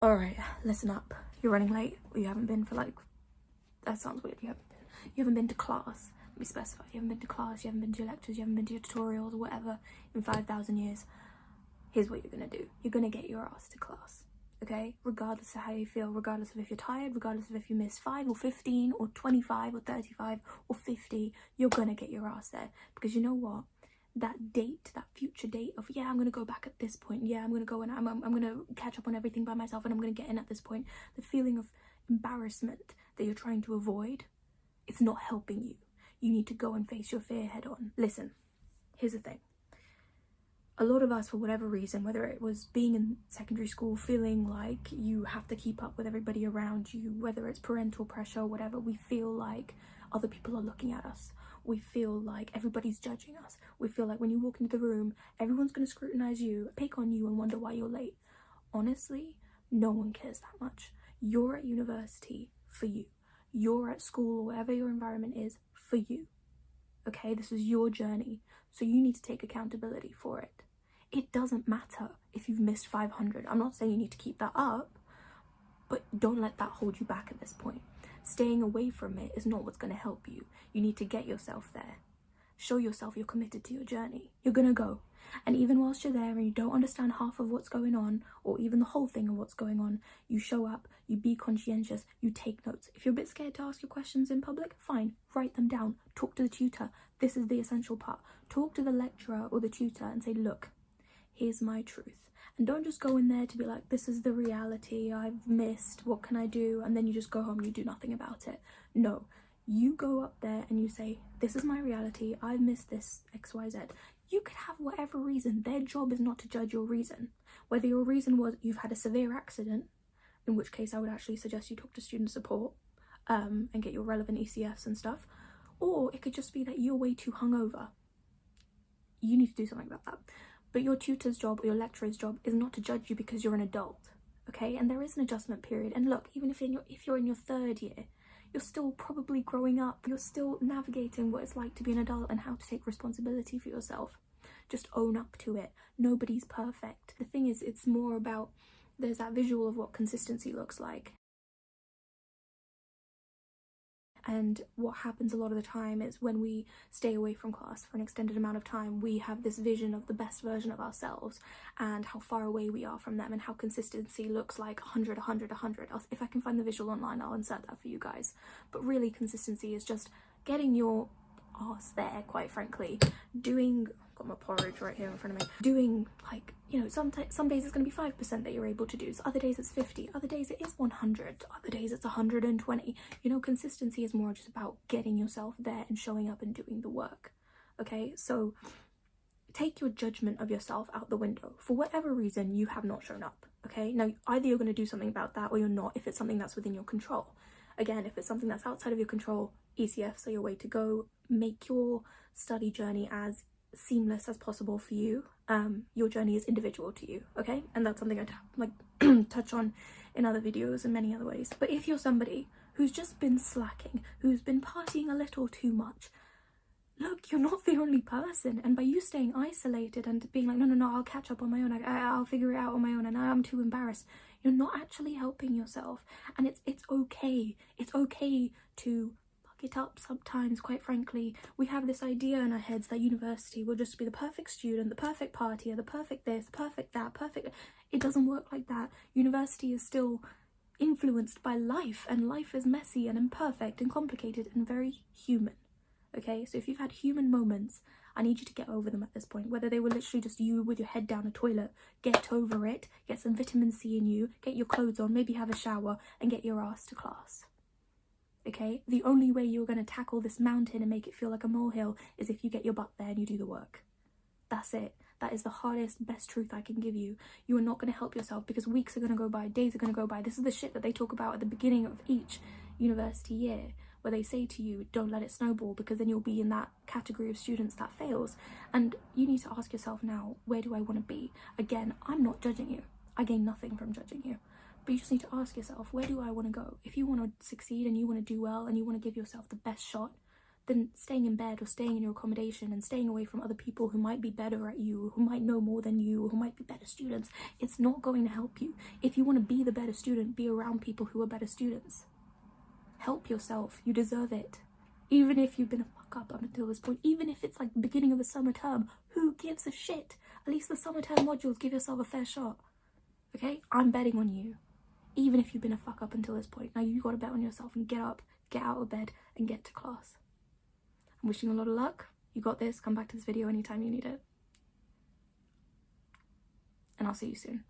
All right, listen up. You're running late. You haven't been for like, that sounds weird. You haven't been to class. Let me specify. You haven't been to class. You haven't been to your lectures. You haven't been to your tutorials or whatever in 5,000 years. Here's what you're gonna do. You're gonna get your ass to class. Okay? Regardless of how you feel, regardless of if you're tired, regardless of if you miss 5 or 15 or 25 or 35 or 50, you're gonna get your ass there. Because you know what? That date, that future date of, yeah, I'm gonna go back at this point, yeah, I'm gonna go and I'm gonna catch up on everything by myself and I'm gonna get in at this point, the feeling of embarrassment that you're trying to avoid, it's not helping you. You need to go and face your fear head on. Listen, here's the thing. A lot of us, for whatever reason, whether it was being in secondary school, feeling like you have to keep up with everybody around you, whether it's parental pressure, whatever, we feel like other people are looking at us. We feel like everybody's judging us. We feel like when you walk into the room, everyone's going to scrutinize you, pick on you, and wonder why you're late. Honestly, no one cares that much. You're at university for you. You're at school, or whatever your environment is, for you. Okay, this is your journey, so you need to take accountability for it. It doesn't matter if you've missed 500. I'm not saying you need to keep that up, but don't let that hold you back at this point. Staying away from it is not what's going to help you. You need to get yourself there. Show yourself you're committed to your journey. You're going to go. And even whilst you're there and you don't understand half of what's going on, or even the whole thing of what's going on, you show up, you be conscientious, you take notes. If you're a bit scared to ask your questions in public, fine, write them down. Talk to the tutor. This is the essential part. Talk to the lecturer or the tutor and say, look, here's my truth. And don't just go in there to be like, this is the reality I've missed, what can I do? And then you just go home and you do nothing about it. No, you go up there and you say, this is my reality, I've missed this XYZ. You could have whatever reason. Their job is not to judge your reason. Whether your reason was you've had a severe accident, in which case I would actually suggest you talk to student support and get your relevant ECFs and stuff. Or it could just be that you're way too hungover. You need to do something about that. But your tutor's job or your lecturer's job is not to judge you because you're an adult, okay? And there is an adjustment period. And look, even if you're in your third year, you're still probably growing up. You're still navigating what it's like to be an adult and how to take responsibility for yourself. Just own up to it. Nobody's perfect. The thing is, it's more about, there's that visual of what consistency looks like. And what happens a lot of the time is when we stay away from class for an extended amount of time, we have this vision of the best version of ourselves and how far away we are from them and how consistency looks like 100, 100, 100. If I can find the visual online, I'll insert that for you guys. But really, consistency is just getting your ass there, quite frankly. Got my porridge right here in front of me. Doing, like, you know, some days it's going to be 5% that you're able to do. So other days it's 50. Other days it is 100. Other days it's 120. You know, consistency is more just about getting yourself there and showing up and doing the work. Okay, so take your judgment of yourself out the window. For whatever reason, you have not shown up. Okay, now either you're going to do something about that or you're not, if it's something that's within your control. Again, if it's something that's outside of your control, ECFs are your way to go. Make your study journey as seamless as possible for you. Your journey is individual to you, okay? And that's something I touch on in other videos and many other ways. But if you're somebody who's just been slacking, who's been partying a little too much, look, you're not the only person. And by you staying isolated and being like, no, I'll catch up on my own, I'll figure it out on my own, and I'm too embarrassed, you're not actually helping yourself. And it's okay. It's okay to it up sometimes. Quite frankly, we have this idea in our heads that university will just be the perfect student, the perfect partier, the perfect this, the perfect that, perfect. It doesn't work like that. University is still influenced by life, and life is messy and imperfect and complicated and very human. Okay, so if you've had human moments, I need you to get over them at this point. Whether they were literally just you with your head down a toilet, get over it, get some vitamin C in you, get your clothes on, maybe have a shower, and get your ass to class. Okay, the only way you're going to tackle this mountain and make it feel like a molehill is if you get your butt there and you do the work. That's it. That is the hardest, best truth I can give you. You are not going to help yourself because weeks are going to go by, days are going to go by. This is the shit that they talk about at the beginning of each university year, where they say to you, don't let it snowball, because then you'll be in that category of students that fails. And you need to ask yourself now, where do I want to be? Again, I'm not judging you. I gain nothing from judging you. But you just need to ask yourself, where do I want to go? If you want to succeed and you want to do well and you want to give yourself the best shot, than staying in bed or staying in your accommodation and staying away from other people who might be better at you, who might know more than you, who might be better students. It's not going to help you. If you want to be the better student, be around people who are better students. Help yourself. You deserve it. Even if you've been a fuck up up until this point, even if it's like the beginning of the summer term, who gives a shit? At least the summer term modules, give yourself a fair shot. Okay? I'm betting on you. Even if you've been a fuck up until this point. Now you gotta bet on yourself and get up, get out of bed, and get to class. I'm wishing you a lot of luck. You got this. Come back to this video anytime you need it. And I'll see you soon.